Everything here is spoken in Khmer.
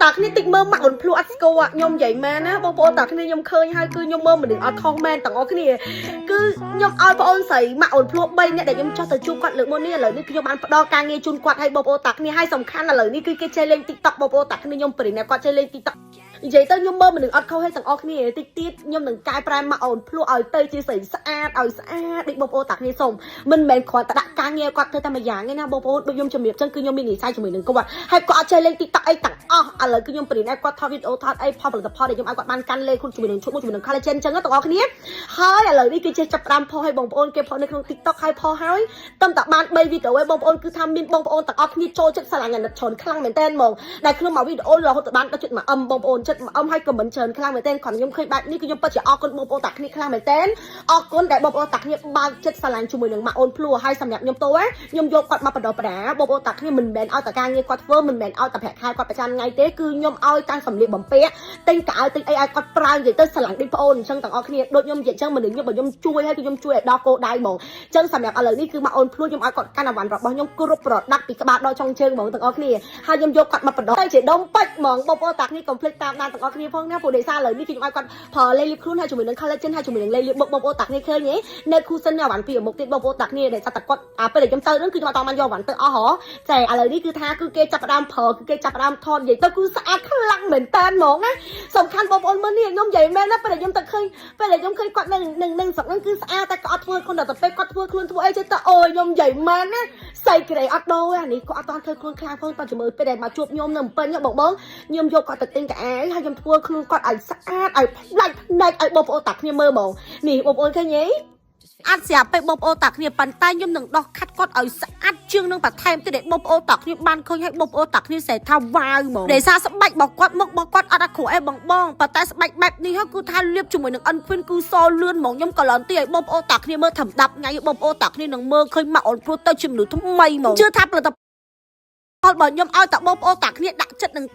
តាគ្នាតិចមើលម៉ាក់អូនភ្លូអត់ស្គាល់ខ្ញុំនិយាយមែនណាបងប្អូនតាគ្នាខ្ញុំឃើញហើយគឺខ្ញុំមើលមនុស្សអត់ខុសមែនទាំងអស់គ្នាគឺខ្ញុំឲ្យបងអូនស្រីម៉ាក់អូនភ្លូ3នាក់ដែលខ្ញុំចោះទៅជួបគាត់លើកមុននេះឥឡូវនេះខ្ញុំបានផ្ដល់ការងារជូនគាត់ឲ្យបងប្អូនតាគ្នាហើយសំខាន់ឥឡូវនេះគឺគេចេះលេង TikTok បងប្អូនតាគ្នាខ្ញុំប្រិនគាត់ចេះលេង TikTok និយាយទៅខ្ញុំមើលមនុស្សអត់ខុសឲ្យទាំងអស់គ្នាតិចទៀតខ្ញុំនឹងកែប្រែម៉ាក់អូនភ្លូឲ្យទៅជាស្រីស្អាតឲ្យស្អាតដូចបងប្អូនតាគ្នាសុំមិនមែនគ្រាន់តែដាក់ការងារគាត់ទៅតែមួយយ៉ាងទេណាបងប្អូនដូចខ្ញុំជំរាបចឹងគឺខ្ញុំមាននិស្ស័យជាមួយនឹងគាត់ហើយគាត់អត់ចេះលេង TikTok អីទាំងអស់ឥឡូវគឺខ្ញុំប្រិនគាត់ថតវីដេអូថតអីផលផលិតផលដែលខ្ញុំឲ្យគាត់បានកាន់លេខ្លួនជាមួយនឹងឈុតមួយជាមួយនឹង collagen ចឹងទាំងអស់គ្នាហើយឥឡូវនេះគឺចេះចាប់ផ្ដើមផុសឲ្យបងប្អូនគេផុសនៅក្នុង TikTok ហើយផុសហើយតាមតែបាន3វីដេអូឲ្យបងប្អូនគឺថាមានបងប្អូនទាំងអស់គ្នាចូលចិត្តស្រឡាញ់អាណិតច្រើនខ្លាំងមែនតើហ្មងដែលក្នុងមួយវីដេអូរហូតដល់បានដល់ចិត្ត1អឹមបងប្អូនចិត្ត1អឹមហើយក៏មិនច្រើនខ្លាំងមែនតើគាត់ខ្ញុំឃើញបែបនេះគឺខ្ញុំពិតជាអរគុណបងប្អូនតាគ្នាខ្លាំងមែនតើអរគុណដែលបងប្អូនតាគ្នាបើកចិត្តស្រឡាញ់ជាមួយនឹងម៉ាក់អូនភ្លួហើយសម្រាប់ខ្ញុំតោខ្ញុំយកគាត់មកបដិបដាបងប្អូនតាគ្នាមិនមែនឲ្យតែការងារគាត់ធ្វើមិនមែនឲ្យតែប្រាក់ខែគាត់ប្រចាំថ្ងៃទេគឺខ្ញុំឲ្យតាំងសម្លៀកបំពាក់ទិញកៅអៅទិញអីឲ្យគាត់ប្រើនិយាយទៅស្រឡាញ់ដូចប្អូនអញ្ចឹងទាំងអស់គ្នាដូចខ្ញុំនិយាយអញ្ចឹងមនុស្សខ្ញុំជួយឲ្យគឺខ្ញុំជួយឲ្យដល់គោលដៅហ្មងអញ្ចឹងសម្រាប់ឥឡូវនេះគឺម៉ាក់អូនភ្លួខ្ញុំឲ្យគាត់កាន់អាវ៉ាន់របស់ខ្ញុំគ្រប់ប្រដាប់ពីក្បាលដល់ចុងជើងហ្មងទាំងអស់គ្នាហើយខ្ញុំយកគាត់មកបដិទៅជាដុំពេជ្រហ្មងបងប្អូនតាគ្នាកុំភ្លេចតាមដានទាំងអស់គ្នាផងណាព្រោះដោយសារឥឡូវនេះខ្ញុំឲ្យគាត់ប្រើលេលាបខ្លួនហើយជាមួយនឹង collagen ហើយជាមួយនឹងលេលាបមុខបងប្អូនតាគ្នាឃើញទេនៅគូសិនអាវ៉ាន់ពីមុខទៀតបងប្អូនតាគ្នាដែលតែគាត់ពេលដែលខ្ញុំទៅហ្នឹងគឺខ្ញុំអត់បានយកអាវ៉ាន់ទៅអស់ហ៎តែឥឡូវនេះគឺថាគឺគេចាប់ផ្ដើមប្រើគឺគេចាប់ផ្ដើមថតនិយាយទៅគឺស្អាតខ្លាំងមែនតើហ្មងណាសំខាន់បងប្អូនមើលនេះខ្ញុំនិយាយមែនណាពេលដែលខ្ញុំទៅឃើញពេលដែលខ្ញុំឃើញគាត់នឹងស្រុកហ្នឹងគឺស្អាតតែគាត់អត់ធ្វើខ្លួនដល់ទៅពេលគាត់ធ្វើខ្លួនធ្វើអីចេះទៅអូយខ្ញុំនិយាយមែនណាសៃក្រេអត់ដូរអានេះគាត់អត់តធ្វើខ្លួនខ្លាំងផងតើជំរឿពេលដែលមកជួបខ្ញុំនៅពេញបងខ្ញុំយកគាត់ទៅទិញកៅអៅហើយខ្ញុំធ្វើខ្លួនគាត់ឲ្យស្អាតឲ្យផ្លាច់ភ្នែកឲ្យបងប្អូនតាគ្នាមើលហ្មងនេះបងប្អូនឃើញទេអត់ស្រាប់ពេកបងប្អូនតាគ្នាប៉ុន្តែខ្ញុំនឹងដោះខាត់គាត់ឲ្យស្អាតជាងនឹងបន្ថែមទៀតឲ្យបងប្អូនតាគ្នាបានឃើញឲ្យបងប្អូនតាគ្នាស្រែថាវ៉ាវហ្មងដោយសារស្បែករបស់គាត់មុខរបស់គាត់អត់អាក្រក់អីបងប៉ុន្តែស្បែកបែបនេះគឺថាលាបជាមួយនឹងអិនខ្វិនគឺសលឿនហ្មងខ្ញុំក៏ឡន់ទីឲ្យបងប្អូនតាគ្នាមើលធម្មតាថ្ងៃបងប្អូនតាគ្នានឹងមើលឃើញម៉ាក់អូនព្រោះទៅជាមនុស្សថ្មីហ្មងជឿថាផលិតផលរបស់ខ្ញុំឲ្យតែបងប្អូនតាគ្នាដាក់ចិត្តនឹង